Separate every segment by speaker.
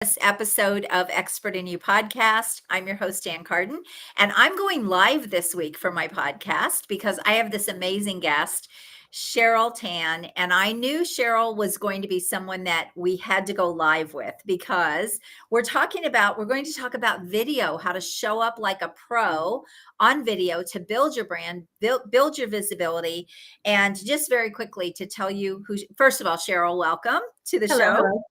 Speaker 1: this episode of Expert in You podcast. I'm your host, Dan Carden, and I'm going live this week for my podcast because I have this amazing guest, Cheryl Tan. And I knew Cheryl was going to be someone that we had to go live with because we're going to talk about video, how to show up like a pro on video to build your brand, build your visibility. And just very quickly to tell you first of all, Cheryl, welcome to the
Speaker 2: Hello,
Speaker 1: show.
Speaker 2: hello.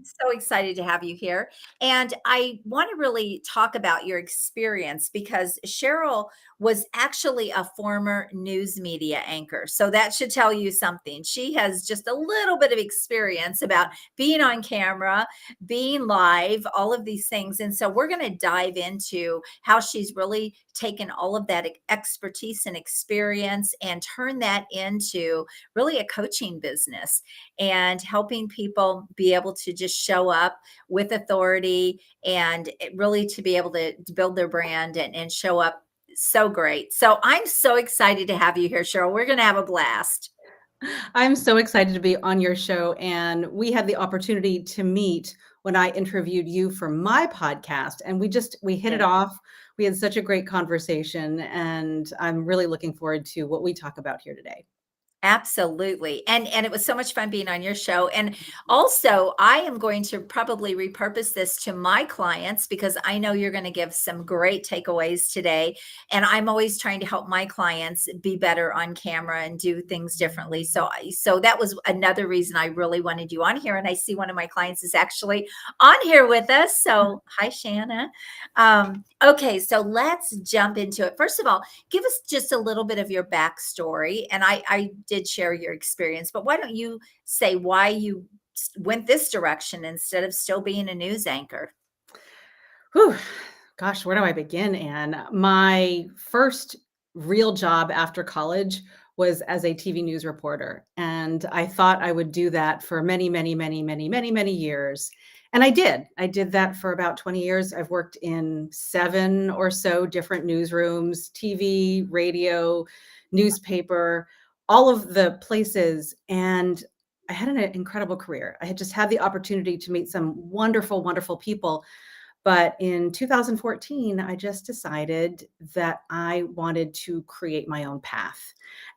Speaker 1: So excited to have you here. And I want to really talk about your experience because Cheryl was actually a former news media anchor. So that should tell you something. She has just a little bit of experience about being on camera, being live, all of these things. And so we're going to dive into how she's really taken all of that expertise and experience and turn that into really a coaching business and helping people be able to just show up with authority and really to be able to build their brand and show up so great. So I'm so excited to have you here, Cheryl. We're going to have a blast.
Speaker 2: I'm so excited to be on your show. And we had the opportunity to meet when I interviewed you for my podcast. And we hit it
Speaker 1: Yeah.
Speaker 2: off. We had such a great conversation. And I'm really looking forward to what we talk about here today.
Speaker 1: Absolutely. And it was so much fun being on your show. And also, I am going to probably repurpose this to my clients because I know you're going to give some great takeaways today. And I'm always trying to help my clients be better on camera and do things differently. So that was another reason I really wanted you on here. And I see one of my clients is actually on here with us. So hi, Shanna. Okay, so let's jump into it. First of all, give us just a little bit of your backstory. And I did share your experience, but why don't you say why you went this direction instead of still being a news anchor?
Speaker 2: Whew. Gosh, where do I begin, Anne? My first real job after college was as a TV news reporter. And I thought I would do that for many, many, many, many, many, many years. And I did. I did that for about 20 years. I've worked in 7 or so different newsrooms, TV, radio, newspaper, all of the places. And I had an incredible career. I had just had the opportunity to meet some wonderful, wonderful people. But in 2014, I just decided that I wanted to create my own path.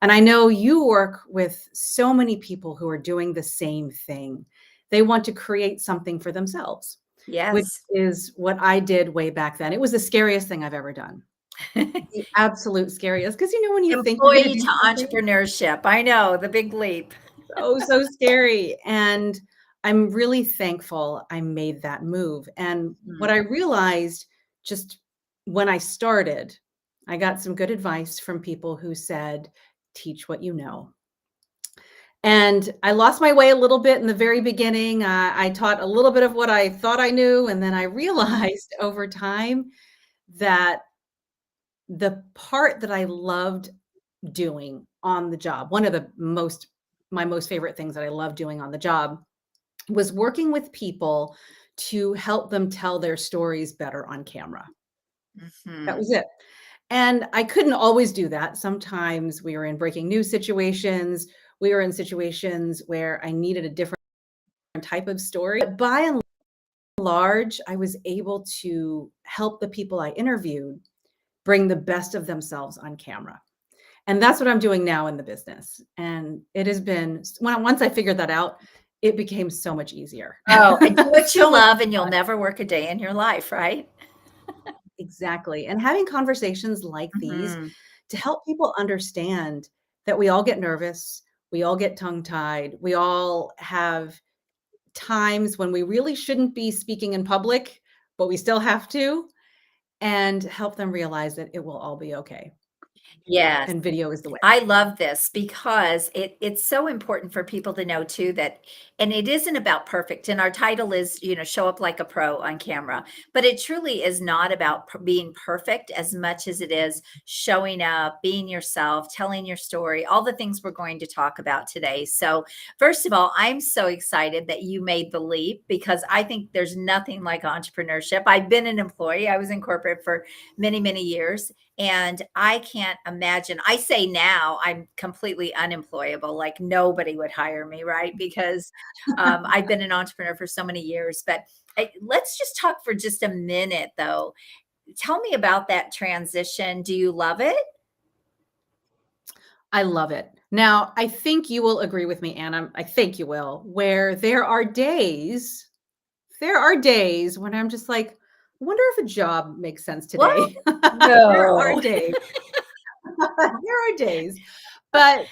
Speaker 2: And I know you work with so many people who are doing the same thing. They want to create something for themselves, which
Speaker 1: Yes.
Speaker 2: is what I did way back then. It was the scariest thing I've ever done. The absolute scariest. Because, when you think you're going to
Speaker 1: Employee
Speaker 2: do
Speaker 1: to
Speaker 2: something,
Speaker 1: entrepreneurship. I know the big leap.
Speaker 2: so scary. And I'm really thankful I made that move. And what I
Speaker 1: Mm.
Speaker 2: realized just when I started, I got some good advice from people who said, teach what you know. And I lost my way a little bit in the very beginning. I taught a little bit of what I thought I knew. And then I realized over time that the part that I loved doing on the job, one of my most favorite things that I love doing on the job was working with people to help them tell their stories better on camera. That
Speaker 1: Mhm.
Speaker 2: was it. And I couldn't always do that. Sometimes we were in breaking news situations. We were in situations where I needed a different type of story. But by and large, I was able to help the people I interviewed bring the best of themselves on camera. And that's what I'm doing now in the business. And it has been, once I figured that out, it became so much easier.
Speaker 1: Oh, and do what you
Speaker 2: So much
Speaker 1: love and you'll
Speaker 2: fun.
Speaker 1: never work a day in your life, right?
Speaker 2: Exactly. And having conversations like these
Speaker 1: Mhm.
Speaker 2: to help people understand that we all get nervous, we all get tongue-tied, we all have times when we really shouldn't be speaking in public, but we still have to, and help them realize that it will all be okay.
Speaker 1: Yes.
Speaker 2: And video is the way.
Speaker 1: I love this because it's so important for people to know too that and it isn't about perfect and our title is, show up like a pro on camera, but it truly is not about being perfect as much as it is showing up, being yourself, telling your story, all the things we're going to talk about today. So, first of all, I'm so excited that you made the leap because I think there's nothing like entrepreneurship. I've been an employee. I was in corporate for many, many years and I can't imagine. I say now I'm completely unemployable, like nobody would hire me, right? Because I've been an entrepreneur for so many years. But let's just talk for just a minute, though. Tell me about that transition. Do you love it?
Speaker 2: I love it. Now, I think you will agree with me, Anna, I think you will, where there are days when I'm just like, "I wonder if a job makes sense
Speaker 1: What?
Speaker 2: today." There are
Speaker 1: No.
Speaker 2: days there are days, but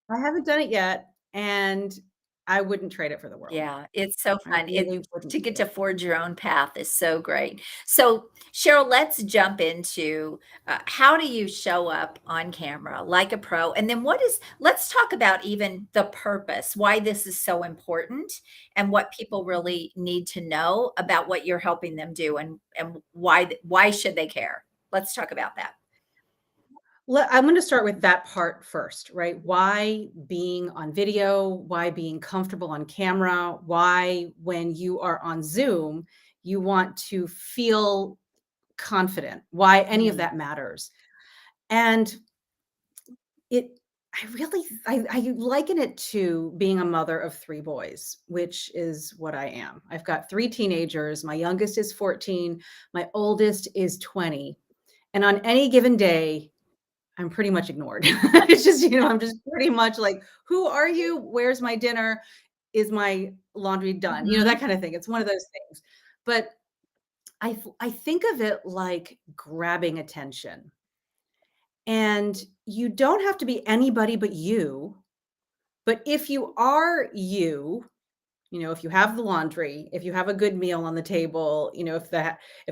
Speaker 2: I haven't done it yet, and I wouldn't trade it for the world.
Speaker 1: Yeah, it's so
Speaker 2: I
Speaker 1: fun.
Speaker 2: really wouldn't
Speaker 1: To
Speaker 2: trade
Speaker 1: get to
Speaker 2: it.
Speaker 1: forge your own path is so great. So, Cheryl, let's jump into how do you show up on camera like a pro? And then let's talk about even the purpose, why this is so important and what people really need to know about what you're helping them do and why should they care? Let's talk about that.
Speaker 2: I'm going to start with that part first, right? Why being on video, why being comfortable on camera, why when you are on Zoom, you want to feel confident, why any of
Speaker 1: Mm,
Speaker 2: that matters. And it I liken it to being a mother of 3 boys, which is what I am. I've got 3 teenagers. My youngest is 14, my oldest is 20. And on any given day, I'm pretty much ignored. It's just, I'm just pretty much like, "Who are you? Where's my dinner? Is my laundry done?" That
Speaker 1: mhm.
Speaker 2: kind of thing. It's one of those things. But I think of it like grabbing attention. And you don't have to be anybody but you. But if you are you, if you have the laundry, if you have a good meal on the table, if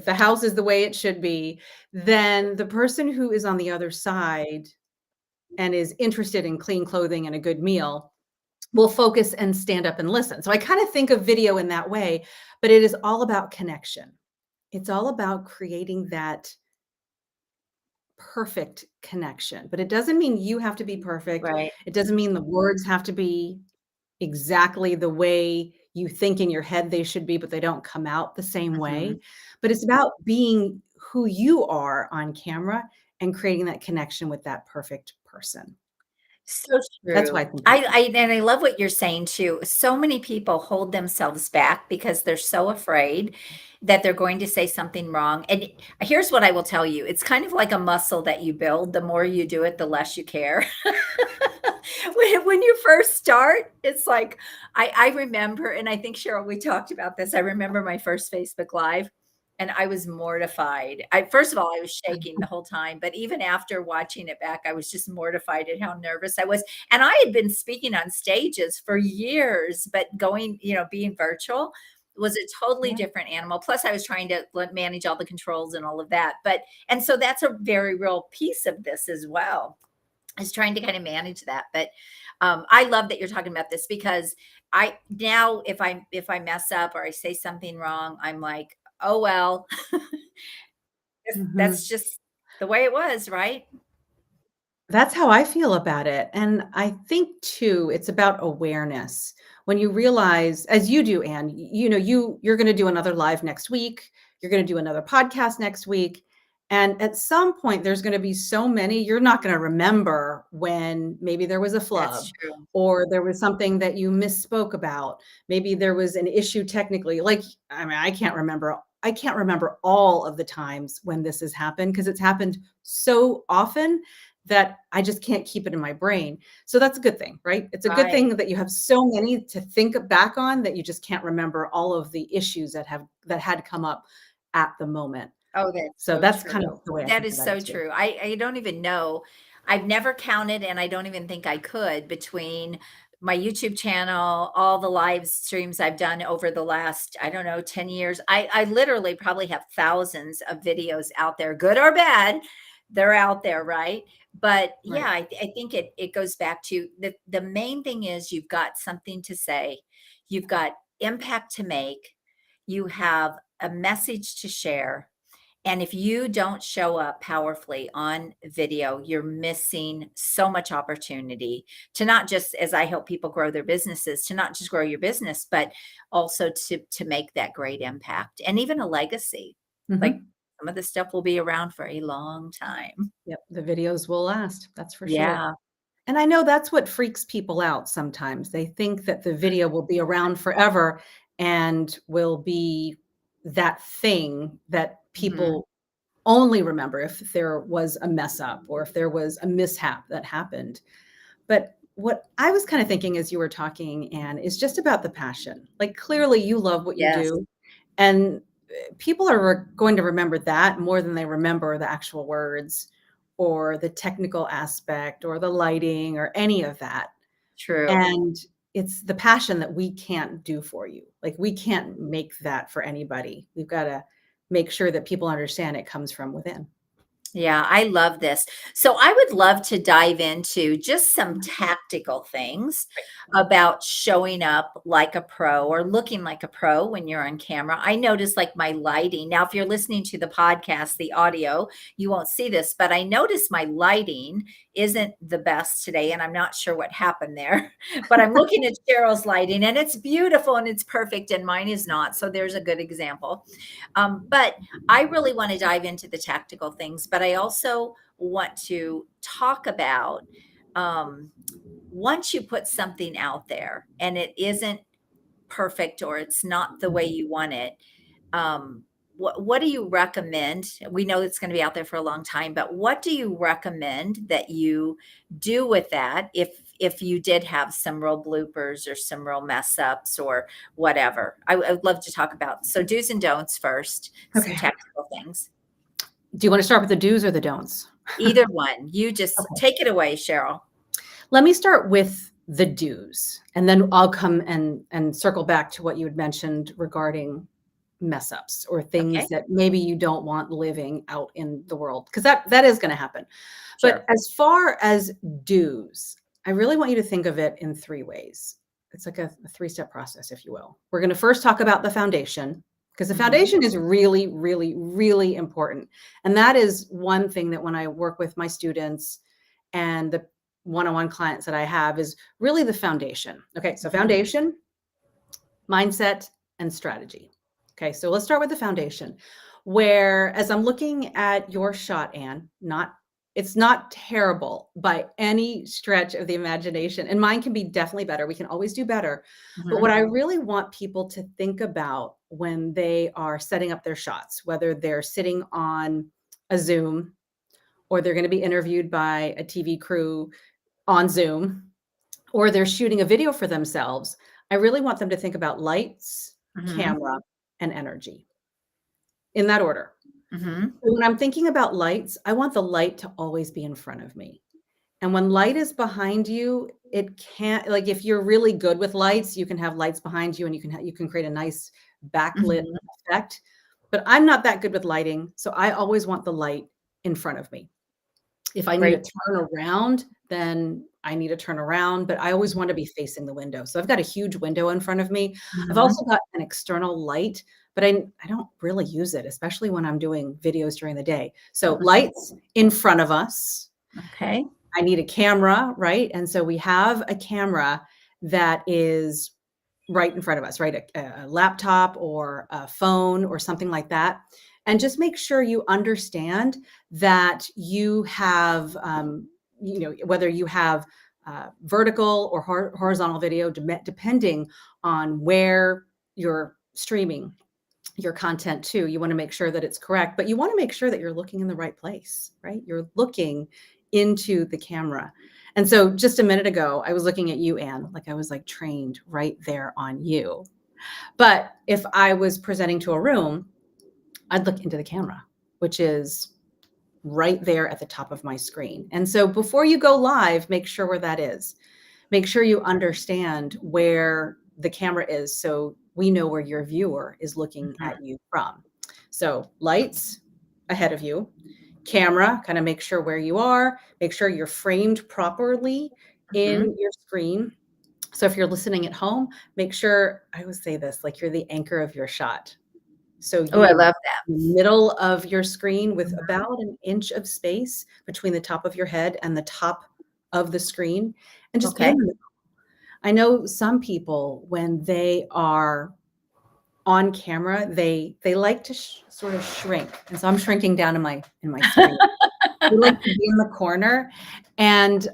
Speaker 2: the house is the way it should be, then the person who is on the other side and is interested in clean clothing and a good meal will focus and stand up and listen. So I kind of think of video in that way, but it is all about connection. It's all about creating that perfect connection. But it doesn't mean you have to be perfect.
Speaker 1: Right.
Speaker 2: It doesn't mean the words have to be exactly the way you think in your head they should be, but they don't come out the same way.
Speaker 1: Mhm.
Speaker 2: But it's about being who you are on camera and creating that connection with that perfect person.
Speaker 1: So
Speaker 2: That's why I
Speaker 1: true.
Speaker 2: think of it.
Speaker 1: I love what you're saying too. So many people hold themselves back because they're so afraid that they're going to say something wrong. And here's what I will tell you. It's kind of like a muscle that you build. The more you do it, the less you care. When you first start, it's like I remember, and I think Cheryl, we talked about this. I remember my first Facebook Live. And I was mortified. First of all, I was shaking the whole time, but even after watching it back, I was just mortified at how nervous I was. And I had been speaking on stages for years, but being virtual was a totally
Speaker 2: Yeah.
Speaker 1: different animal. Plus, I was trying to manage all the controls and all of that. And so that's a very real piece of this as well, is trying to kind of manage that. But I love that you're talking about this because I now if I mess up or I say something wrong, I'm like, oh well, that's
Speaker 2: Mhm.
Speaker 1: just the way it was, right?
Speaker 2: That's how I feel about it, and I think too, it's about awareness. When you realize, as you do, Anne, you're gonna do another live next week, you're gonna do another podcast next week, and at some point, there's gonna be so many, you're not gonna remember when maybe there was a
Speaker 1: That's
Speaker 2: flub,
Speaker 1: true.
Speaker 2: or there was something that you misspoke about. Maybe there was an issue technically, like, I mean, I can't remember all of the times when this has happened because it's happened so often that I just can't keep it in my brain. So that's a good thing, right? It's a good
Speaker 1: Right.
Speaker 2: thing that you have so many to think back on that you just can't remember all of the issues that had come up at the moment.
Speaker 1: Oh, that's
Speaker 2: So
Speaker 1: so
Speaker 2: that's kind of
Speaker 1: true.
Speaker 2: the way I
Speaker 1: That
Speaker 2: think
Speaker 1: is
Speaker 2: about it
Speaker 1: so
Speaker 2: too.
Speaker 1: true. I don't even know. I've never counted, and I don't even think I could between my YouTube channel, all the live streams I've done over the last, I don't know, 10 years. I literally probably have thousands of videos out there, good or bad. They're out there, right? But yeah,
Speaker 2: Right.
Speaker 1: I think it goes back to the main thing is you've got something to say, you've got impact to make, you have a message to share, and if you don't show up powerfully on video, you're missing so much opportunity to not just, as I help people grow their businesses, to not just grow your business, but also to make that great impact and even a legacy. Like
Speaker 2: Mhm.
Speaker 1: some of this stuff will be around for a long time.
Speaker 2: Yep, the videos will last, that's for sure.
Speaker 1: Yeah.
Speaker 2: And I know that's what freaks people out sometimes. They think that the video will be around forever, and will be that thing that
Speaker 1: Mhm.
Speaker 2: people only remember if there was a mess up or if there was a mishap that happened. But what I was kind of thinking as you were talking, Anne, is just about the passion. Like clearly you love what you
Speaker 1: Yes,
Speaker 2: do. And people are going to remember that more than they remember the actual words or the technical aspect or the lighting or any of that.
Speaker 1: true.
Speaker 2: And it's the passion that we can't do for you. Like we can't make that for anybody. We've got to make sure that people understand it comes from within.
Speaker 1: Yeah, I love this. So I would love to dive into just some tactical things about showing up like a pro or looking like a pro when you're on camera. I notice like my lighting. Now, if you're listening to the podcast, the audio, you won't see this, but I notice my lighting isn't the best today, and I'm not sure what happened there. But I'm looking at Cheryl's lighting and it's beautiful and it's perfect, and mine is not. So there's a good example. But I really want to dive into the tactical things, but I also want to talk about um, once you put something out there and it isn't perfect or it's not the way you want it, what do you recommend? We know it's going to be out there for a long time, but what do you recommend that you do with that if you did have some real bloopers or some real mess ups or whatever? I would love to talk about so do's and don'ts first, some
Speaker 2: Okay.
Speaker 1: tactical things.
Speaker 2: Do you want to start with the do's or the don'ts?
Speaker 1: Either one. You just
Speaker 2: Okay.
Speaker 1: take it away, Cheryl.
Speaker 2: Let me start with the do's, and then I'll come and circle back to what you had mentioned regarding mess ups or things
Speaker 1: Okay.
Speaker 2: that maybe you don't want living out in the world, because that is going to happen. But
Speaker 1: Sure.
Speaker 2: as far as do's, I really want you to think of it in three ways. It's like a three-step process, if you will. We're going to first talk about the foundation, because the
Speaker 1: Hmm.
Speaker 2: foundation is really, really, really important. And that is one thing that when I work with my students and the one-on-one clients that I have is really the foundation. Okay, so
Speaker 1: Hmm.
Speaker 2: foundation, mindset, and strategy. Okay, so let's start with the foundation. Where as I'm looking at your shot, Anne, not it's not terrible by any stretch of the imagination. And mine can be definitely better. We can always do better. But what
Speaker 1: Hmm.
Speaker 2: I really want people to think about when they are setting up their shots, whether they're sitting on a Zoom or they're going to be interviewed by a TV crew on Zoom, or they're shooting a video for themselves, I really want them to think about lights,
Speaker 1: Hmm.
Speaker 2: camera, and energy in that order.
Speaker 1: Hmm.
Speaker 2: So when I'm thinking about lights, I want the light to always be in front of me. And when light is behind you, it can't like if you're really good with lights, you can have lights behind you and you can create a nice backlit
Speaker 1: Hmm.
Speaker 2: effect. But I'm not that good with lighting, so I always want the light in front of me. If I need to
Speaker 1: Great.
Speaker 2: turn around, then I need to turn around, but I always want to be facing the window. So I've got a huge window in front of me. I've
Speaker 1: Hmm.
Speaker 2: also got an external light, but I don't really use it, especially when I'm doing videos during the day. So lights in front of us.
Speaker 1: Okay.
Speaker 2: I need a camera, right? And so we have a camera that is right in front of us, right? A laptop or a phone or something like that. And just make sure you understand that you have, whether you have vertical or horizontal video, depending on where you're streaming your content to. You want to make sure that it's correct, but you want to make sure that you're looking in the right place, right? You're looking into the camera. And so just a minute ago, I was looking at you, Anne, like I was like trained right there on you. But if I was presenting to a room, I'd look into the camera, which is right there at the top of my screen. And so before you go live, make sure where that is. Make sure you understand where the camera is so we know where your viewer is looking
Speaker 1: Mhm.
Speaker 2: at you from. So lights ahead of you, camera, kind of make sure where you are, make sure you're framed properly
Speaker 1: Mhm.
Speaker 2: in your screen. So if you're listening at home, make sure I always say this, like you're the anchor of your shot. So
Speaker 1: Oh, I
Speaker 2: you
Speaker 1: love that.
Speaker 2: middle of your screen with
Speaker 1: Mhm.
Speaker 2: about an inch of space between the top of your head and the top of the screen, and just be in
Speaker 1: Okay.
Speaker 2: the middle. I know some people when they are on camera, they like to sort of shrink, and so I'm shrinking down in my screen. They like to be in the corner, and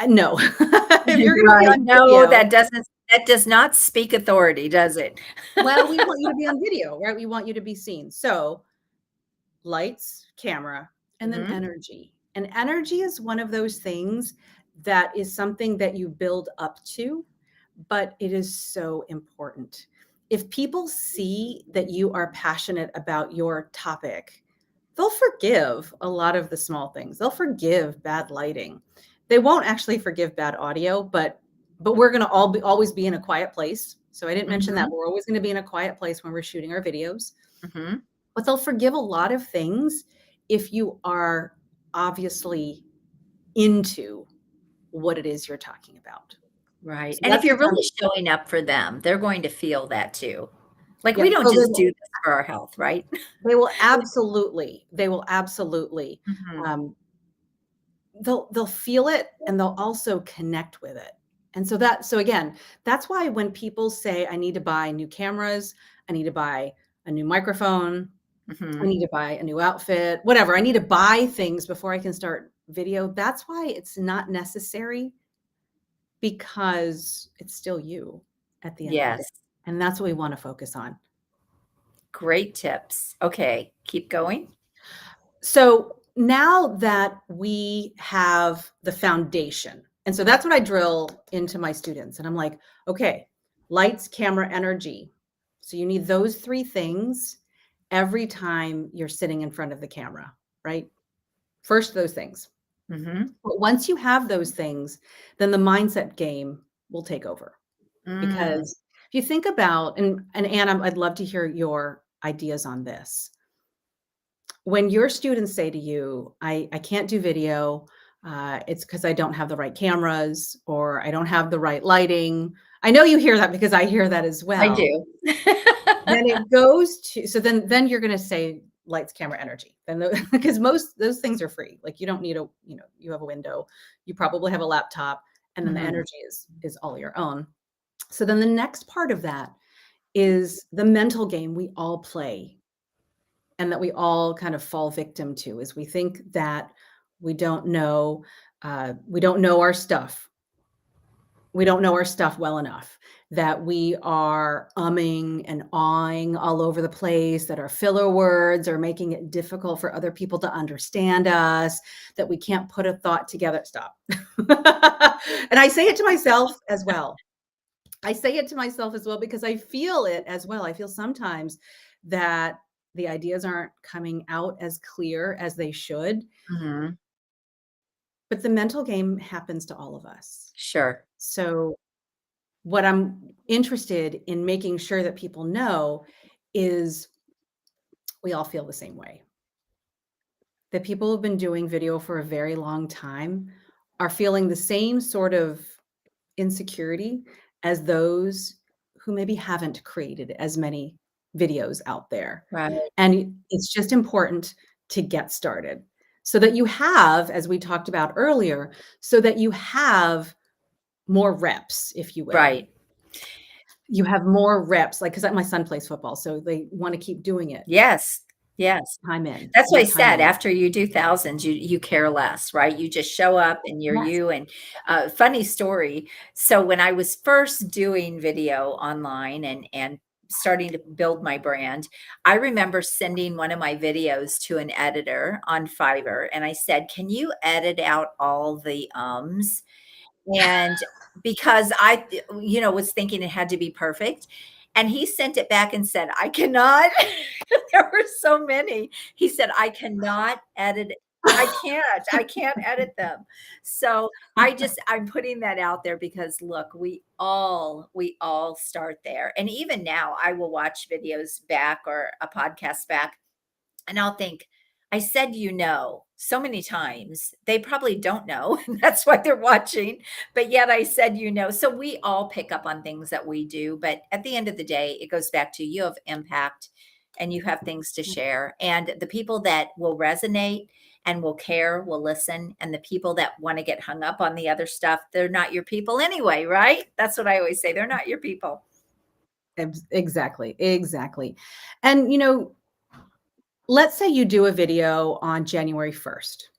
Speaker 2: no, if you're going to be
Speaker 1: Right.
Speaker 2: on
Speaker 1: No,
Speaker 2: video,
Speaker 1: that doesn't. That does not speak authority, does it?
Speaker 2: Well, we want you to be on video, right? We want you to be seen. So, lights, camera, and then
Speaker 1: Mhm.
Speaker 2: energy. And energy is one of those things that is something that you build up to, but it is so important. If people see that you are passionate about your topic, they'll forgive a lot of the small things. They'll forgive bad lighting. They won't actually forgive bad audio, but we're going to always be in a quiet place. So I didn't mention that,
Speaker 1: Mhm.
Speaker 2: but we're always going to be in a quiet place when we're shooting our videos.
Speaker 1: Mhm.
Speaker 2: But they'll forgive a lot of things if you are obviously into what it is you're talking about.
Speaker 1: Right,
Speaker 2: So
Speaker 1: and if
Speaker 2: that's the
Speaker 1: you're
Speaker 2: time.
Speaker 1: really showing up for them, they're going to feel that too. Like, we
Speaker 2: Yeah,
Speaker 1: don't
Speaker 2: so
Speaker 1: just do this for our health, right?
Speaker 2: they will absolutely,
Speaker 1: Mhm.
Speaker 2: um, they'll feel it and they'll also connect with it. And so again, that's why when people say, "I need to buy new cameras, I need to buy a new microphone, I
Speaker 1: Mhm.
Speaker 2: need to buy a new outfit, whatever. I need to buy things before I can start video." That's why it's not necessary because it's still you at the end of the day.
Speaker 1: Yes.
Speaker 2: And that's what we want to focus on.
Speaker 1: Great tips. Okay, keep going.
Speaker 2: So now that we have the foundation, and so that's what I drill into my students. And I'm like, okay, lights, camera, energy. So you need those three things every time you're sitting in front of the camera, right? First, those things.
Speaker 1: Mhm.
Speaker 2: But once you have those things, then the mindset game will take over.
Speaker 1: Mm.
Speaker 2: Because if you think about, and Anne, I'd love to hear your ideas on this. When your students say to you, I can't do video, it's because I don't have the right cameras or I don't have the right lighting. I know you hear that because I hear that as
Speaker 1: I
Speaker 2: well.
Speaker 1: do.
Speaker 2: Then it goes to, so then you're going to say lights, camera, energy. Then because most those things are free. Like you don't need a, you have a window, you probably have a laptop, and then the
Speaker 1: Mhm.
Speaker 2: energy is all your own. So then the next part of that is the mental game we all play and that we all kind of fall victim to is we think that we don't know we don't know our stuff. We don't know our stuff well enough, that we are umming and awing all over the place, that our filler words are making it difficult for other people to understand us, that we can't put a thought together. Stop. And I say it to myself as well. I say it to myself as well because I feel it as well. I feel sometimes that the ideas aren't coming out as clear as they should,
Speaker 1: Mhm.
Speaker 2: but the mental game happens to all of us.
Speaker 1: Sure.
Speaker 2: So, what I'm interested in making sure that people know is we all feel the same way. The people who've been doing video for a very long time are feeling the same sort of insecurity as those who maybe haven't created as many videos out there.
Speaker 1: Right.
Speaker 2: And it's just important to get started so that you have, as we talked about earlier, so that you have more reps, if you will.
Speaker 1: Right.
Speaker 2: You have more reps, like, because my son plays football, so they want to keep doing it.
Speaker 1: Yes. Yes.
Speaker 2: Time in,
Speaker 1: That's what I
Speaker 2: more time
Speaker 1: said,
Speaker 2: in.
Speaker 1: after you do thousands, you care less, right? You just show up and you're
Speaker 2: Yes.
Speaker 1: you, and, funny story, so when I was first doing video online and starting to build my brand, I remember sending one of my videos to an editor on Fiverr, and I said, "Can you edit out all the ums?" And because was thinking it had to be perfect, and he sent it back and said, "I cannot." There were so many. He said, "I cannot edit it. I can't edit them." So, I'm putting that out there because look, we all start there. And even now, I will watch videos back or a podcast back and I'll think, I said, so many times. They probably don't know. That's why they're watching. But yet I said, So we all pick up on things that we do. But at the end of the day, it goes back to you have impact and you have things to share. And the people that will resonate and will care will listen. And the people that want to get hung up on the other stuff, they're not your people anyway, right? That's what I always say. They're not your people.
Speaker 2: Exactly, exactly. And, let's say you do a video on January 1st.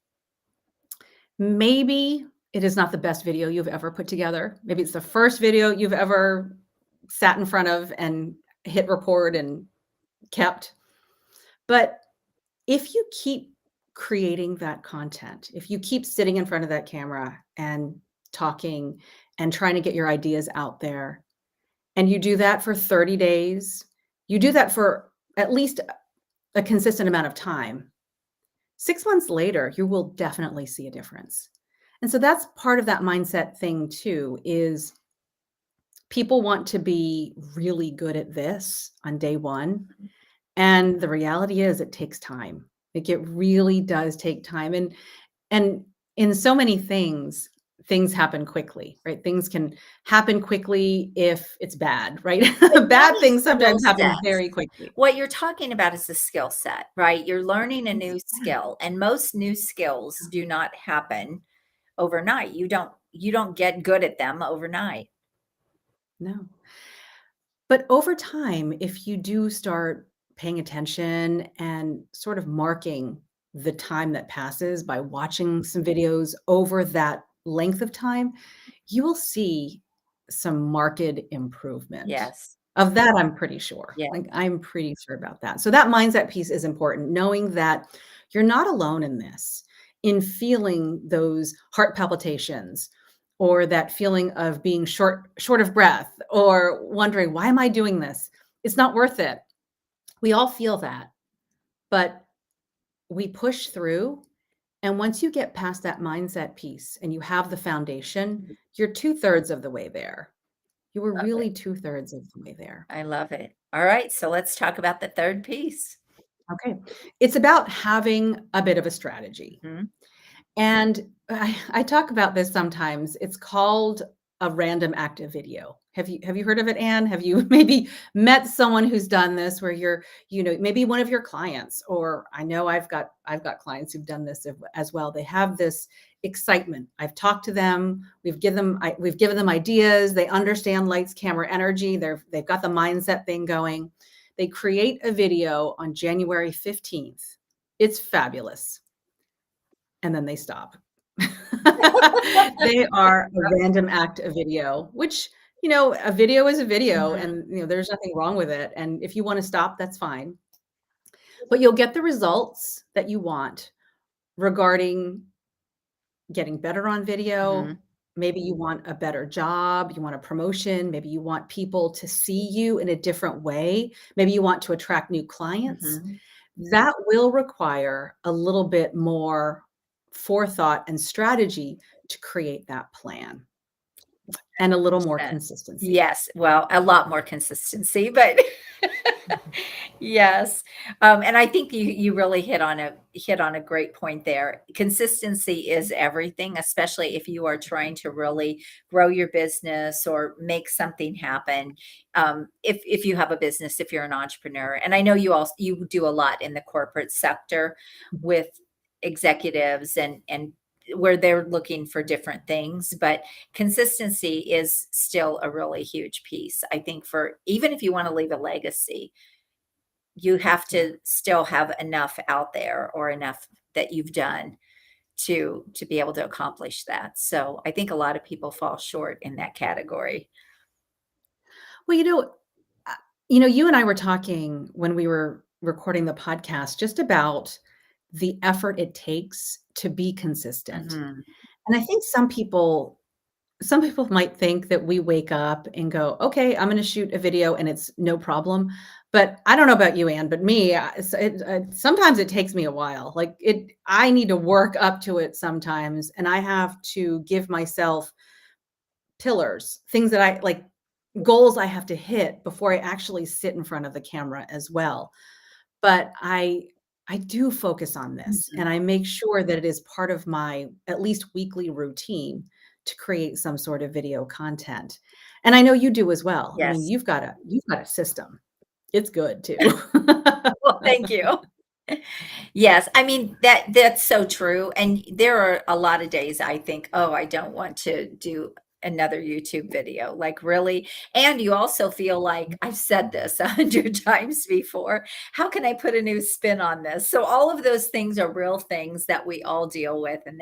Speaker 2: Maybe it is not the best video you've ever put together. Maybe it's the first video you've ever sat in front of and hit record and kept. But if you keep creating that content, if you keep sitting in front of that camera and talking and trying to get your ideas out there, and you do that for 30 days, you do that for at least a consistent amount of time, 6 months later, you will definitely see a difference. And so that's part of that mindset thing too, is people want to be really good at this on day 1, and the reality is it takes time. Like, it really does take time, and in so many things, things happen quickly, right? Things can happen quickly if it's bad, right?
Speaker 1: But not
Speaker 2: Bad
Speaker 1: a
Speaker 2: things
Speaker 1: skill
Speaker 2: sometimes happen
Speaker 1: set.
Speaker 2: very quickly.
Speaker 1: What you're talking about is a skill set, right? You're learning a
Speaker 2: It's
Speaker 1: new
Speaker 2: yeah,
Speaker 1: skill, and most new skills do not happen overnight. You don't get good at them overnight.
Speaker 2: no. But over time, if you do start paying attention and sort of marking the time that passes by watching some videos over that length of time, you will see some marked improvement.
Speaker 1: Yes.
Speaker 2: Of that, I'm pretty sure.
Speaker 1: Yeah.
Speaker 2: Like, I'm pretty sure about that. So that mindset piece is important, knowing that you're not alone in this, in feeling those heart palpitations or that feeling of being short of breath or wondering, "Why am I doing this? It's not worth it." We all feel that, but we push through, and once you get past that mindset piece and you have the foundation,
Speaker 1: Mhm.
Speaker 2: you're 2/3 of the way there. You were
Speaker 1: Love it.
Speaker 2: really 2/3 of the way there.
Speaker 1: I love it. All right, so let's talk about the third piece.
Speaker 2: Okay. It's about having a bit of a strategy.
Speaker 1: Mhm.
Speaker 2: And I talk about this sometimes. It's called a random active video. Have you heard of it, Anne? Have you maybe met someone who's done this where maybe one of your clients, or I know I've got clients who've done this as well. They have this excitement. I've talked to them, we've given them ideas, they understand lights, camera, energy, they've got the mindset thing going. They create a video on January 15th. It's fabulous, and then they stop. They are a random act of video, which, a video is a video,
Speaker 1: Mhm.
Speaker 2: and, there's nothing wrong with it, and if you wanna stop, that's fine. But you'll get the results that you want regarding getting better on video.
Speaker 1: Mhm.
Speaker 2: Maybe you want a better job, you want a promotion, maybe you want people to see you in a different way, maybe you want to attract new clients.
Speaker 1: Mhm.
Speaker 2: That will require a little bit more forethought and strategy to create that plan, and a little more
Speaker 1: Percent.
Speaker 2: consistency.
Speaker 1: Yes, well, a lot more consistency, but yes, and I think you really hit on a great point there. Consistency is everything, especially if you are trying to really grow your business or make something happen. If you have a business, if you're an entrepreneur, and I know you do a lot in the corporate sector with executives and where they're looking for different things, but consistency is still a really huge piece. I think for even if you want to leave a legacy, you have
Speaker 2: Yeah.
Speaker 1: to still have enough out there or enough that you've done to be able to accomplish that. So I think a lot of people fall short in that category.
Speaker 2: Well, you and I were talking when we were recording the podcast just about the effort it takes to be consistent.
Speaker 1: Mhm.
Speaker 2: And I think some people might think that we wake up and go, "Okay, I'm gonna shoot a video and it's no problem." But I don't know about you, Anne, but me, sometimes it takes me a while. Like, I need to work up to it sometimes, and I have to give myself pillars, things that I like, goals I have to hit before I actually sit in front of the camera as well. But I do focus on this,
Speaker 1: Mhm.
Speaker 2: and I make sure that it is part of my at least weekly routine to create some sort of video content. And I know you do as well. I mean,
Speaker 1: Yes.
Speaker 2: you've got a system. It's good too.
Speaker 1: Well, thank you. Yes, I mean, that's so true, and there are a lot of days I think, "Oh, I don't want to do another YouTube video, like, really? And you also feel like, I've said this 100 times before, "How can I put a new spin on this?" So all of those things are real things that we all deal with, and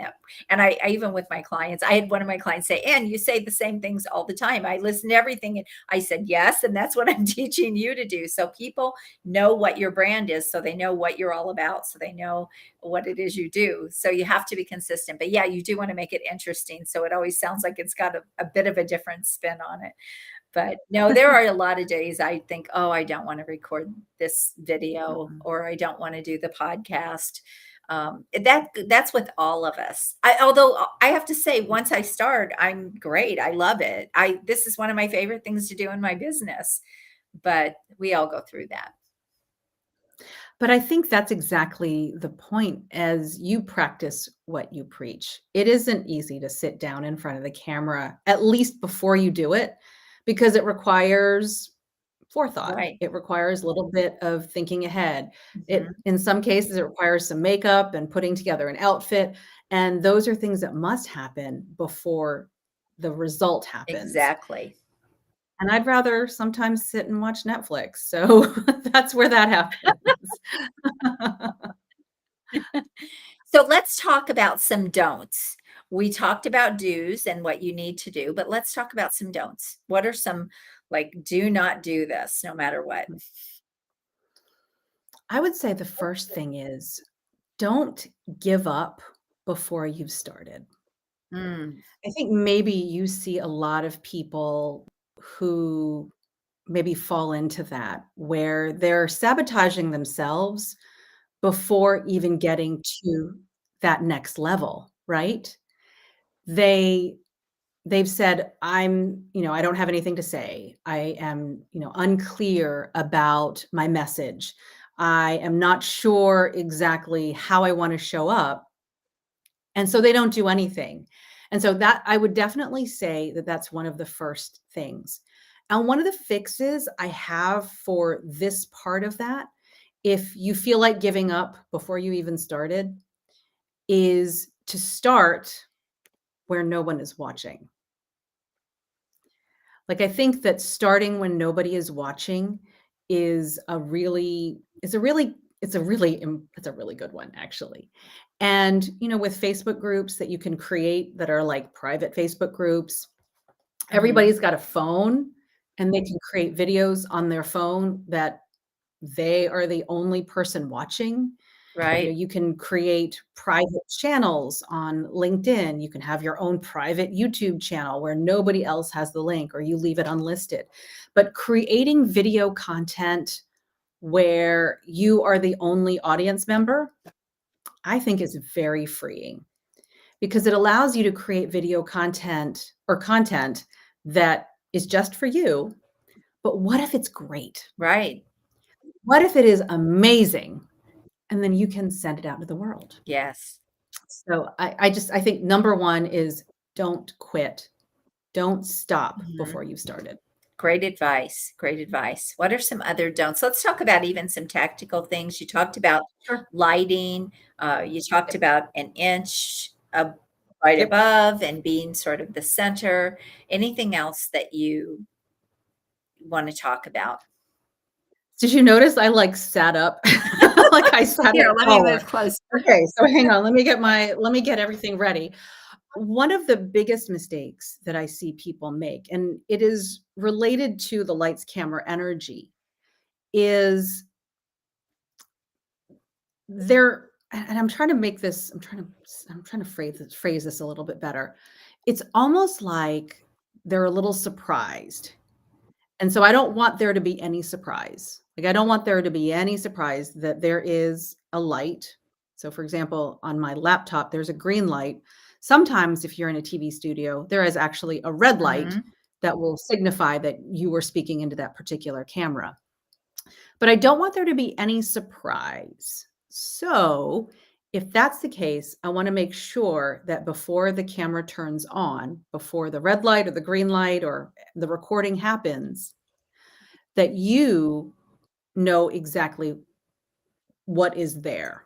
Speaker 1: I even with my clients, I had one of my clients say, "Ann, you say the same things all the time. I listen to everything." And I said, "Yes, and that's what I'm teaching you to do." So people know what your brand is, so they know what you're all about, so they know what it is you do. So you have to be consistent. But yeah, you do want to make it interesting. So it always sounds like it's got a bit of a different spin on it. But no, there are a lot of days I think, oh, I don't want to record this video
Speaker 2: Mhm.
Speaker 1: or I don't want to do the podcast. That's with all of us. Although I have to say, once I start, I'm great. I love it. I This is one of my favorite things to do in my business. But we all go through that.
Speaker 2: But I think that's exactly the point as you practice what you preach. It isn't easy to sit down in front of the camera, at least before you do it, because it requires forethought.
Speaker 1: Right.
Speaker 2: It requires a little bit of thinking ahead. It
Speaker 1: Mhm.
Speaker 2: in some cases, it requires some makeup and putting together an outfit, and those are things that must happen before the result happens.
Speaker 1: Exactly.
Speaker 2: And I'd rather sometimes sit and watch Netflix, so that's where that happens.
Speaker 1: So let's talk about some don'ts. We talked about do's and what you need to do, but let's talk about some don'ts. What are some, like, do not do this no matter what?
Speaker 2: I would say the first thing is don't give up before you've started.
Speaker 1: Mm,
Speaker 2: I think maybe you see a lot of people who maybe fall into that, where they're sabotaging themselves before even getting to that next level, right? They they've said, I don't have anything to say. I am, unclear about my message. I am not sure exactly how I want to show up. And so they don't do anything. And so that I would definitely say that that's one of the first things. And one of the fixes I have for this part of that, if you feel like giving up before you even started, is to start where no one is watching. Like, I think that starting when nobody is watching it's a really good one, actually. And, with Facebook groups that you can create that are like private Facebook groups,
Speaker 1: mhm,
Speaker 2: everybody's got a phone and they can create videos on their phone that they are the only person watching.
Speaker 1: right,
Speaker 2: You can create private channels on LinkedIn. You can have your own private YouTube channel where nobody else has the link or you leave it unlisted. But creating video content where you are the only audience member, I think is very freeing because it allows you to create video content or content that is just for you. But what if it's great?
Speaker 1: right.
Speaker 2: What if it is amazing? And then you can send it out to the world.
Speaker 1: Yes.
Speaker 2: So I think number 1 is don't quit. Don't stop
Speaker 1: Mhm.
Speaker 2: before you've started.
Speaker 1: Great advice. Great advice. What are some other don'ts? Let's talk about even some tactical things. You talked about
Speaker 2: Sure.
Speaker 1: lighting. You talked
Speaker 2: Yep.
Speaker 1: about an inch right
Speaker 2: Yep.
Speaker 1: above and being sort of the center. Anything else that you want to talk about?
Speaker 2: Did you notice I, like, sat up? Like, I sat
Speaker 1: Here,
Speaker 2: up
Speaker 1: let me
Speaker 2: taller.
Speaker 1: move closer.
Speaker 2: Okay, so hang on, let me get everything ready. One of the biggest mistakes that I see people make, and it is related to the lights, camera, energy, is they're and I'm trying to make this I'm trying to phrase this a little bit better. It's almost like they're a little surprised. And so I don't want there to be any surprise. Like I don't want there to be any surprise that there is a light. So for example, on my laptop there's a green light. Sometimes if you're in a TV studio, there is actually a red light
Speaker 1: Mhm.
Speaker 2: that will signify that you were speaking into that particular camera. But I don't want there to be any surprise. So, if that's the case, I want to make sure that before the camera turns on, before the red light or the green light or the recording happens, that you know exactly what is there.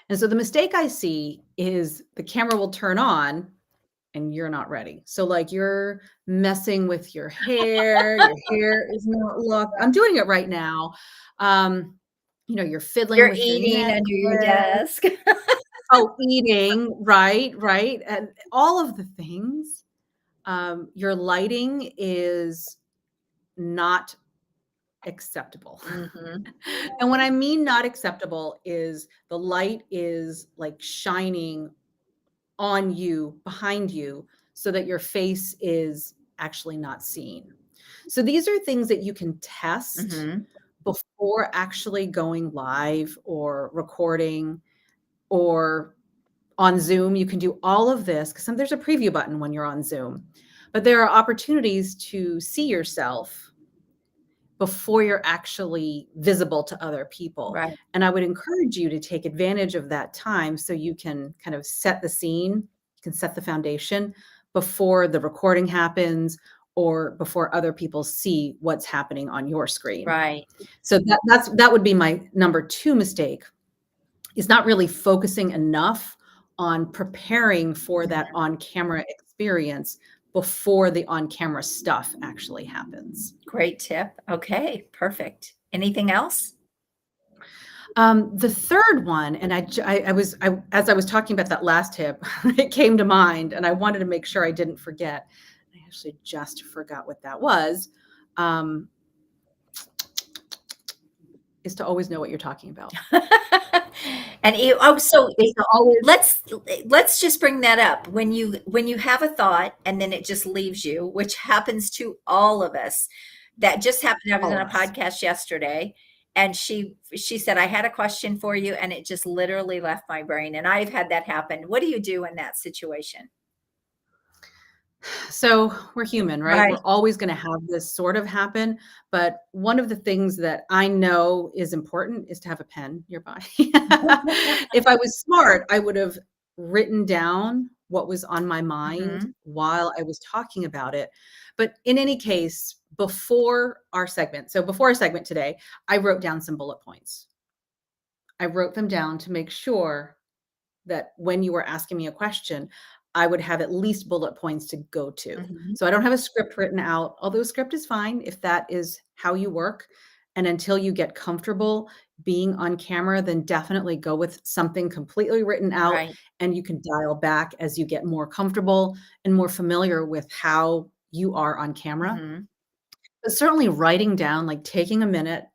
Speaker 2: And so the mistake I see is the camera will turn on and you're not ready. So like you're messing with your hair is not locked. I'm doing it right now. Um, you're fiddling
Speaker 1: You're
Speaker 2: with your
Speaker 1: eating
Speaker 2: necklace.
Speaker 1: under your desk.
Speaker 2: Oh, eating, right, right. And all of the things. Your lighting is not acceptable.
Speaker 1: Mhm.
Speaker 2: And what I mean not acceptable is the light is like shining on you, behind you, so that your face is actually not seen. So these are things that you can test
Speaker 1: Mhm.
Speaker 2: before actually going live or recording or on Zoom. You can do all of this because there's a preview button when you're on Zoom, but there are opportunities to see yourself before you're actually visible to other people.
Speaker 1: Right,
Speaker 2: And I would encourage you to take advantage of that time so you can kind of set the scene, you can set the foundation before the recording happens or before other people see what's happening on your screen.
Speaker 1: right.
Speaker 2: So that would be my number 2 mistake, is not really focusing enough on preparing for that
Speaker 1: Mhm.
Speaker 2: on-camera experience before the on-camera stuff actually happens.
Speaker 1: Great tip. Okay, perfect. Anything else?
Speaker 2: The third one, and as I was talking about that last tip, it came to mind, and I wanted to make sure I didn't forget. I actually just forgot what that was. Um, is to always know what you're talking about.
Speaker 1: And you oh, so
Speaker 2: Is to always
Speaker 1: let's just bring that up. When you have a thought and then it just leaves you, which happens to all of us. That just happened. I was
Speaker 2: all
Speaker 1: in
Speaker 2: of
Speaker 1: a
Speaker 2: us.
Speaker 1: podcast yesterday and she said, I had a question for you, and it just literally left my brain. And I've had that happen. What do you do in that situation?
Speaker 2: So we're human, right?
Speaker 1: Right.
Speaker 2: We're always going to have this sort of happen. But one of the things that I know is important is to have a pen nearby. If I was smart, I would have written down what was on my mind
Speaker 1: Mhm.
Speaker 2: while I was talking about it. But in any case, before our segment today, I wrote down some bullet points. I wrote them down to make sure that when you were asking me a question, I would have at least bullet points to go to.
Speaker 1: Mhm.
Speaker 2: So I don't have a script written out, although a script is fine if that is how you work. And until you get comfortable being on camera, then definitely go with something completely written out,
Speaker 1: Right.
Speaker 2: and you can dial back as you get more comfortable and more familiar with how you are on camera.
Speaker 1: Mhm.
Speaker 2: But certainly writing down, like taking a minute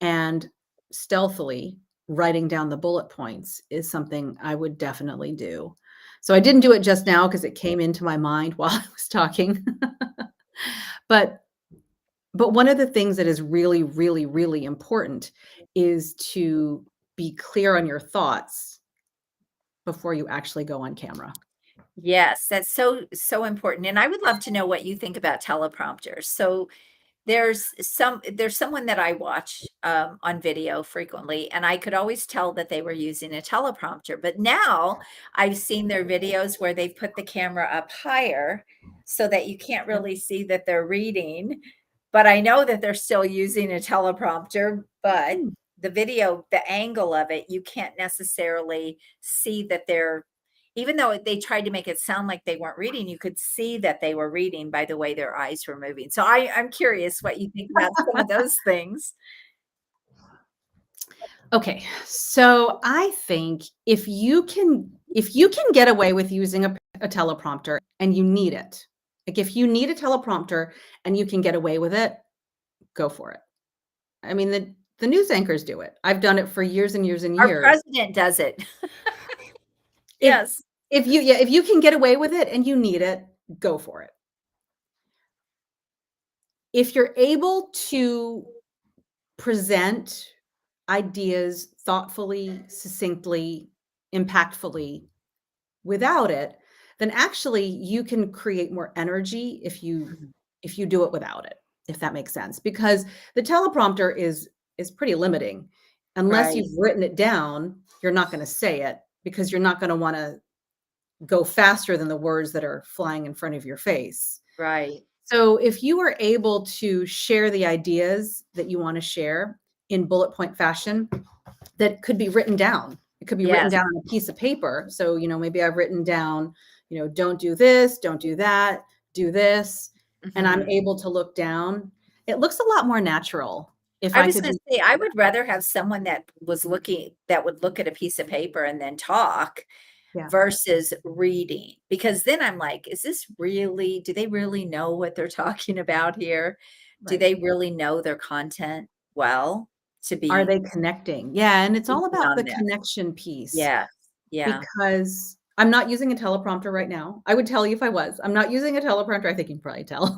Speaker 2: and stealthily writing down the bullet points is something I would definitely do. So I didn't do it just now because it came into my mind while I was talking. But one of the things that is really, really, really important is to be clear on your thoughts before you actually go on camera.
Speaker 1: Yes, that's so important. And I would love to know what you think about teleprompters. So there's someone that I watch, on video frequently, and I could always tell that they were using a teleprompter, but now I've seen their videos where they've put the camera up higher so that you can't really see that they're reading, but I know that they're still using a teleprompter, but
Speaker 2: Hmm.
Speaker 1: the angle of it, you can't necessarily see that they're even though they tried to make it sound like they weren't reading, you could see that they were reading by the way their eyes were moving. So I'm curious what you think about some of those things.
Speaker 2: Okay, so I think if you can get away with using a teleprompter and you need it, like if you need a teleprompter and you can get away with it, go for it. I mean, the news anchors do it. I've done it for years and years and
Speaker 1: Our
Speaker 2: years.
Speaker 1: president does it.
Speaker 2: If
Speaker 1: Yes.
Speaker 2: if you can get away with it and you need it, go for it. If you're able to present ideas thoughtfully, succinctly, impactfully without it, then actually you can create more energy
Speaker 1: Mhm.
Speaker 2: if you do it without it, if that makes sense. Because the teleprompter is pretty limiting. Unless
Speaker 1: Right,
Speaker 2: you've written it down, you're not going to say it because you're not going to want to go faster than the words that are flying in front of your face.
Speaker 1: right.
Speaker 2: So if you are able to share the ideas that you want to share in bullet point fashion, that could be written down. It could be written
Speaker 1: Yes.
Speaker 2: down on a piece of paper. So, maybe I've written down, don't do this, don't do that, do this. And I'm
Speaker 1: Mhm.
Speaker 2: able to look down. It looks a lot more natural if
Speaker 1: I
Speaker 2: I
Speaker 1: was
Speaker 2: could
Speaker 1: gonna
Speaker 2: just,
Speaker 1: say, I would rather have someone that would look at a piece of paper and then talk
Speaker 2: yeah,
Speaker 1: versus reading, because then I'm like, "Is this really do they really know what they're talking about here? Do
Speaker 2: right.
Speaker 1: they really know their content well to
Speaker 2: Are
Speaker 1: be
Speaker 2: they connecting? Yeah, and it's all
Speaker 1: speaking
Speaker 2: about
Speaker 1: on
Speaker 2: the
Speaker 1: this?"
Speaker 2: connection piece
Speaker 1: Yes. Yeah.
Speaker 2: because I'm not using a teleprompter right now. I would tell you if I was. I'm not using a teleprompter. I think you can probably tell.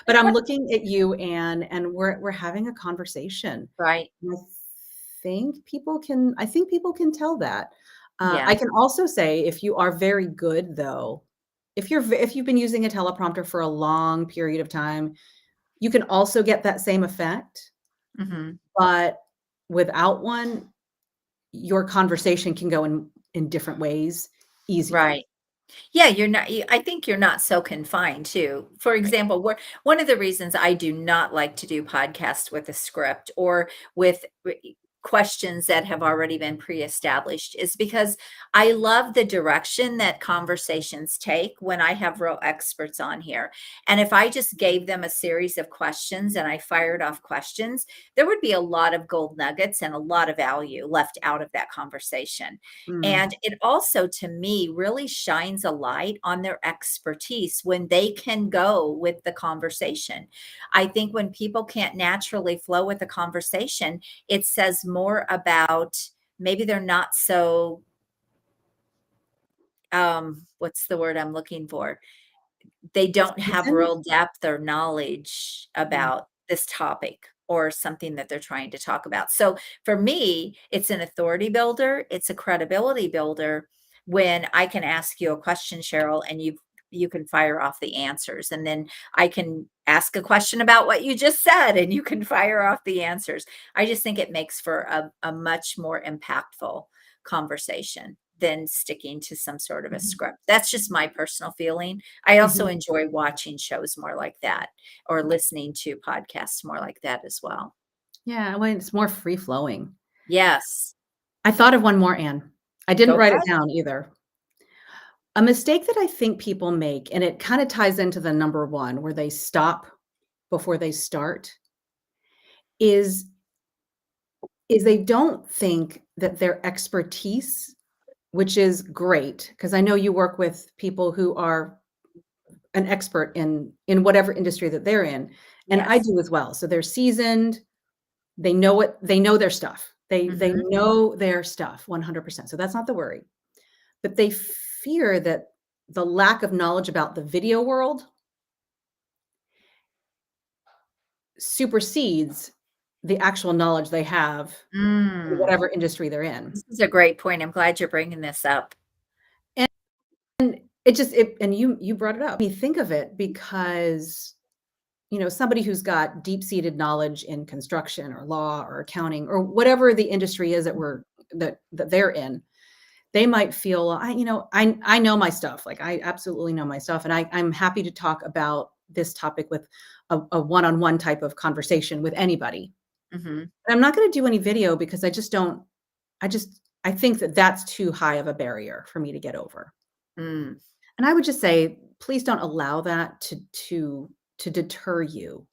Speaker 2: But I'm looking at you, and we're having a conversation.
Speaker 1: Right.
Speaker 2: And I think people can tell that. I
Speaker 1: Yeah.
Speaker 2: can also say if you are very good though, if you've been using a teleprompter for a long period of time, you can also get that same effect,
Speaker 1: Mhm.
Speaker 2: but without one, your conversation can go in different ways easier.
Speaker 1: Right. Yeah, you're not I think you're not so confined too. For
Speaker 2: Right.
Speaker 1: example, one of the reasons I do not like to do podcasts with a script or with questions that have already been pre-established is because I love the direction that conversations take when I have real experts on here. And if I just gave them a series of questions and I fired off questions, there would be a lot of gold nuggets and a lot of value left out of that conversation.
Speaker 2: Mm,
Speaker 1: And it also, to me, really shines a light on their expertise when they can go with the conversation. I think when people can't naturally flow with the conversation, it says more about maybe they're not so, what's the word I'm looking for? They don't have
Speaker 2: seasoned?
Speaker 1: real depth or knowledge
Speaker 2: Mm,
Speaker 1: about this topic or something that they're trying to talk about. So for me, it's an authority builder, it's a credibility builder when I can ask you a question, Cheryl, and you can fire off the answers. And then I can ask a question about what you just said and you can fire off the answers. I just think it makes for a much more impactful conversation than sticking to some sort of a
Speaker 2: mhm,
Speaker 1: script. That's just my personal feeling. I also
Speaker 2: mhm.
Speaker 1: enjoy watching shows more like that or listening to podcasts more like that as well.
Speaker 2: Yeah, well, it's more free flowing.
Speaker 1: Yes.
Speaker 2: I thought of one more, Anne. I didn't
Speaker 1: Go
Speaker 2: write it
Speaker 1: ahead.
Speaker 2: down either. A mistake that I think people make, and it kinda ties into the number 1 where they stop before they start, is they don't think that their expertise, which is great, because I know you work with people who are an expert in whatever industry that they're in, and I
Speaker 1: Yes.
Speaker 2: do as well. So they're seasoned, they know their stuff. They
Speaker 1: Mhm.
Speaker 2: know their stuff 100%. So that's not the worry. But they fear that the lack of knowledge about the video world supersedes the actual knowledge they have in
Speaker 1: Mm.
Speaker 2: whatever industry they're in.
Speaker 1: This is a great point. I'm glad you're bringing this up.
Speaker 2: And it just it and you brought it up. Me think of it because, somebody who's got deep-seated knowledge in construction or law or accounting or whatever the industry is that they're in, they might feel, I know my stuff. Like I absolutely know my stuff. And I'm happy to talk about this topic with a one-on-one type of conversation with anybody.
Speaker 1: Mhm.
Speaker 2: And I'm not going to do any video because I think that that's too high of a barrier for me to get over.
Speaker 1: Mm.
Speaker 2: And I would just say, please don't allow that to deter you,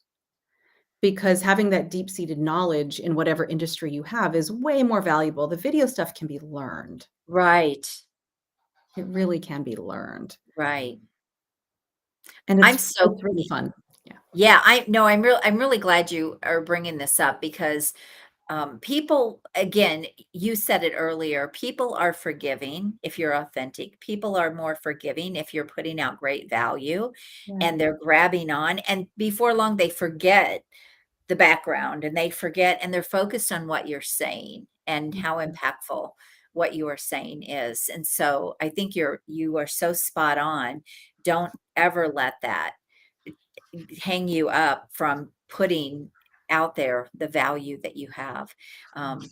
Speaker 2: because having that deep-seated knowledge in whatever industry you have is way more valuable. The video stuff can be learned.
Speaker 1: Right.
Speaker 2: It really can be learned.
Speaker 1: Right.
Speaker 2: And
Speaker 1: I'm so
Speaker 2: it's really fun. Yeah.
Speaker 1: yeah, I no, I'm really glad you are bringing this up because people, again, you said it earlier, people are forgiving if you're authentic. People are more forgiving if you're putting out great value
Speaker 2: Yeah.
Speaker 1: and they're grabbing on. And before long, they forget the background and they forget and they're focused on what you're saying and how
Speaker 2: Mhm.
Speaker 1: impactful what you are saying is. And so I think you are so spot on. Don't ever let that hang you up from putting out there the value that you have. Um,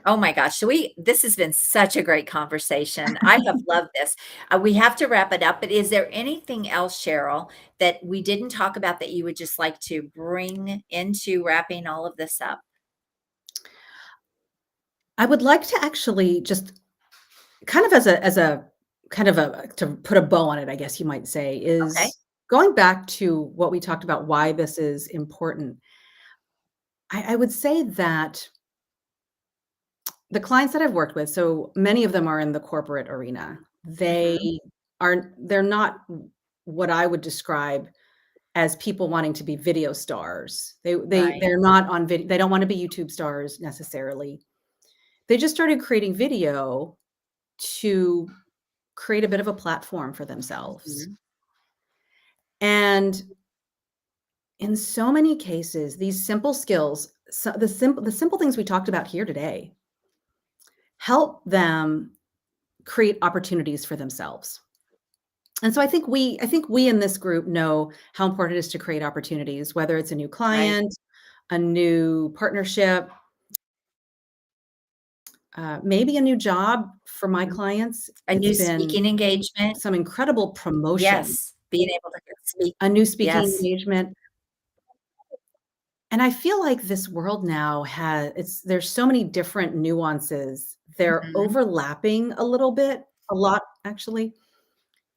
Speaker 1: oh my gosh, so this has been such a great conversation. I have loved this. We have to wrap it up, but is there anything else, Cheryl, that we didn't talk about that you would just like to bring into wrapping all of this up?
Speaker 2: I would like to actually just kind of as a kind of a to put a bow on it, I guess you might say,
Speaker 1: Okay.
Speaker 2: is going back to what we talked about, why this is important. I would say that the clients that I've worked with, so many of them are in the corporate arena.
Speaker 1: Mhm.
Speaker 2: They're not what I would describe as people wanting to be video stars.
Speaker 1: Right.
Speaker 2: They're not on video. They don't want to be YouTube stars necessarily. They just started creating video to create a bit of a platform for themselves.
Speaker 1: Mhm.
Speaker 2: And in so many cases, these simple skills, the simple things we talked about here today, help them create opportunities for themselves. And so I think we in this group know how important it is to create opportunities, whether it's a new
Speaker 1: Right.
Speaker 2: client, a new partnership, maybe a new job for my
Speaker 1: Mhm.
Speaker 2: clients.
Speaker 1: A
Speaker 2: It's
Speaker 1: new
Speaker 2: been
Speaker 1: speaking engagement.
Speaker 2: some incredible promotion,
Speaker 1: Yes. Being able to speak.
Speaker 2: a new speaking
Speaker 1: Yes.
Speaker 2: engagement. And I feel like this world now there's so many different nuances. They're
Speaker 1: Mhm.
Speaker 2: overlapping a lot actually,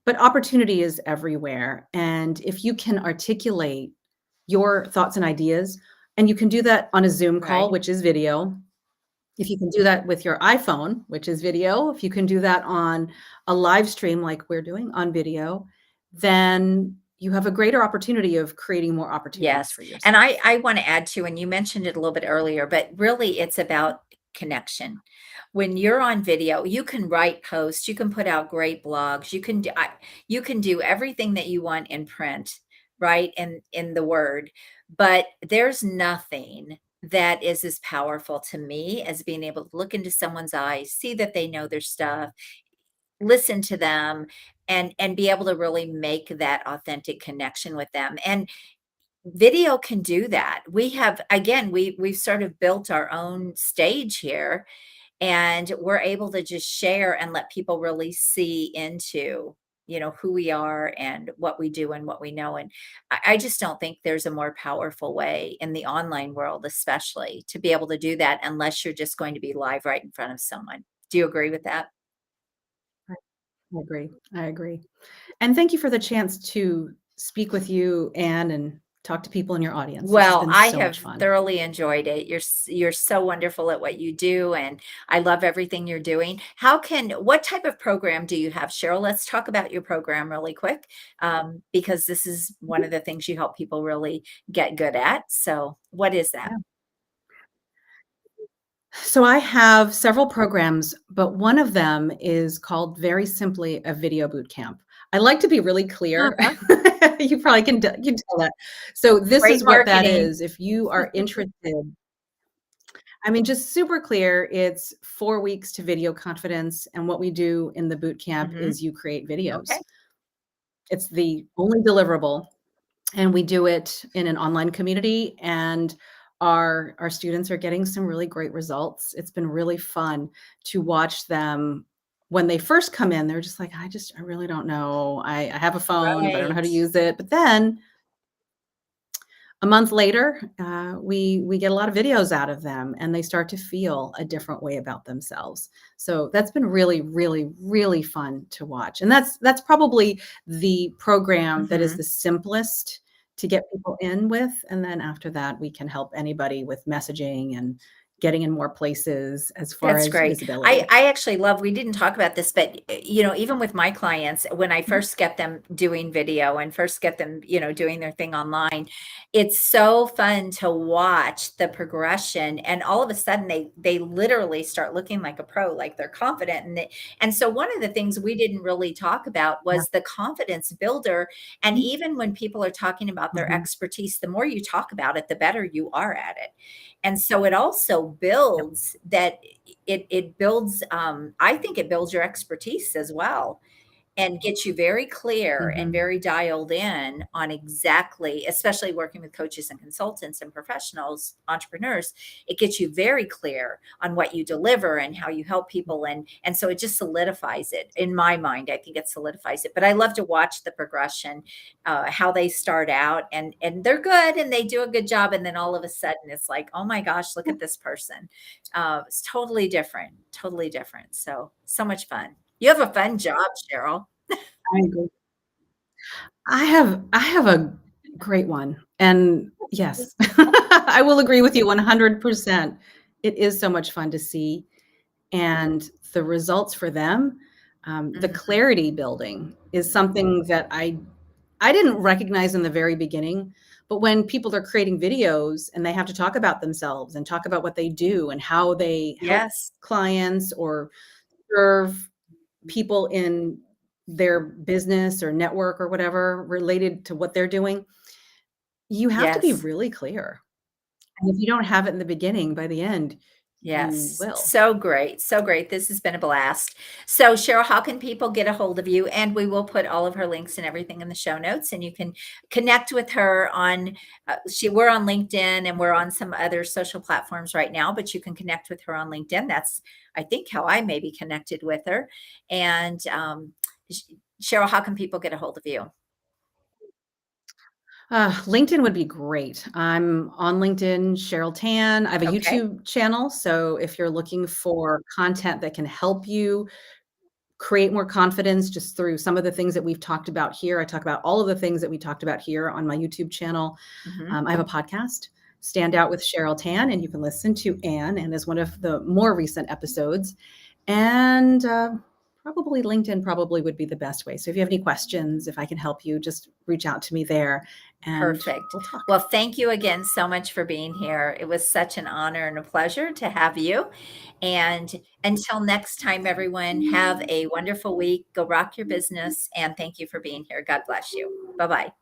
Speaker 2: but opportunity is everywhere. And if you can articulate your thoughts and ideas, and you can do that on a Zoom call,
Speaker 1: Right.
Speaker 2: which is video. If you can do that with your iPhone, which is video, if you can do that on a live stream like we're doing on video, then you have a greater opportunity of creating more opportunities
Speaker 1: Yes,
Speaker 2: for
Speaker 1: and
Speaker 2: yourself.
Speaker 1: I wanna add to, and you mentioned it a little bit earlier, but really it's about connection. When you're on video, you can write posts, you can put out great blogs, you can do everything that you want in print, right, in the Word, but there's nothing that is as powerful to me as being able to look into someone's eyes, see that they know their stuff, listen to them, and be able to really make that authentic connection with them, and video can do that. We have again, we've sort of built our own stage here, and we're able to just share and let people really see into, who we are and what we do and what we know, and I just don't think there's a more powerful way in the online world, especially, to be able to do that unless you're just going to be live right in front of someone. Do you agree with that?
Speaker 2: I agree. I agree. And thank you for the chance to speak with you, Anne, and talk to people in your audience. This has
Speaker 1: Well,
Speaker 2: been
Speaker 1: I
Speaker 2: so much
Speaker 1: have
Speaker 2: fun.
Speaker 1: thoroughly enjoyed it. You're so wonderful at what you do, and I love everything you're doing. What type of program do you have, Cheryl? Let's talk about your program really quick, because this is one of the things you help people really get good at. So, what is that?
Speaker 2: Yeah. So I have several programs, but one of them is called very simply a video boot camp. I like to be really clear.
Speaker 1: Uh-huh.
Speaker 2: You probably can tell that. So this
Speaker 1: Great
Speaker 2: is what that
Speaker 1: marketing.
Speaker 2: is. If you are interested, I mean, just super clear, it's 4 weeks to video confidence, and what we do in the boot camp
Speaker 1: Mhm.
Speaker 2: is you create
Speaker 1: Okay.
Speaker 2: videos. It's the only deliverable, and we do it in an online community, and our students are getting some really great results. It's been really fun to watch them. When they first come in, they're just like, I really don't know. I have a phone, but I don't know how
Speaker 1: Right.
Speaker 2: to use it. But then a month later, we get a lot of videos out of them, and they start to feel a different way about themselves. So that's been really, really, really fun to watch, and that's probably the program that is
Speaker 1: Mhm.
Speaker 2: the simplest to get people in with, and then after that, we can help anybody with messaging and getting in more places as far
Speaker 1: That's
Speaker 2: as
Speaker 1: great. I
Speaker 2: visibility.
Speaker 1: I actually love we didn't talk about this, but, even with my clients, when I
Speaker 2: Mhm.
Speaker 1: first get them doing video and first get them, doing their thing online, it's so fun to watch the progression, and all of a sudden, they literally start looking like a pro, like they're confident, and so one of the things we didn't really talk about
Speaker 2: Yeah.
Speaker 1: was the confidence builder, and
Speaker 2: Mhm.
Speaker 1: even when people are talking about their
Speaker 2: Mhm.
Speaker 1: expertise, the more you talk about it, the better you are at it, and so it also
Speaker 2: Yep.
Speaker 1: builds that it builds, I think it builds your expertise as well and gets you very clear and
Speaker 2: Mhm.
Speaker 1: very dialed in on exactly, especially working with coaches and consultants and professionals, entrepreneurs, it gets you very clear on what you deliver and how you help people, and so it just solidifies it. In my mind, I think it solidifies it. But I love to watch the progression, how they start out, and they're good and they do a good job, and then all of a sudden it's like, oh my gosh, look
Speaker 2: Yeah.
Speaker 1: at this person. It's totally different, so so much fun. You have a fun job, Cheryl.
Speaker 2: I agree. I have a great one, and yes, I will agree with you 100%. It is so much fun to see, and the results for them, the
Speaker 1: Mhm.
Speaker 2: clarity building is something that I didn't recognize in the very beginning, but when people are creating videos and they have to talk about themselves and talk about what they do and how they help
Speaker 1: Yes.
Speaker 2: clients or serve people in their business or network or whatever related to what they're doing, you have to be
Speaker 1: Yes.
Speaker 2: really clear. And if you don't have it in the beginning, by the end, you
Speaker 1: Yes.
Speaker 2: will.
Speaker 1: So great. So great. This has been a blast. So, Cheryl, how can people get a hold of you? And we will put all of her links and everything in the show notes, and you can connect with her on we're on LinkedIn and we're on some other social platforms right now, but you can connect with her on LinkedIn. That's, I think, how I maybe connected with her. And Sh- Cheryl, how can people get a hold of you?
Speaker 2: LinkedIn would be great. I'm on LinkedIn, Cheryl Tan. I have a
Speaker 1: Okay.
Speaker 2: YouTube channel. So if you're looking for content that can help you create more confidence just through some of the things that we've talked about here, I talk about all of the things that we talked about here on my YouTube channel.
Speaker 1: Hmm.
Speaker 2: I have a podcast, Stand Out with Cheryl Tan, and you can listen to Anne and is one of the more recent episodes. And probably LinkedIn probably would be the best way. So if you have any questions, if I can help you, just reach out to me there and
Speaker 1: Perfect.
Speaker 2: we'll talk.
Speaker 1: Well, thank you again so much for being here. It was such an honor and a pleasure to have you. And until next time, everyone, have a wonderful week. Go rock your business. And thank you for being here. God bless you. Bye bye.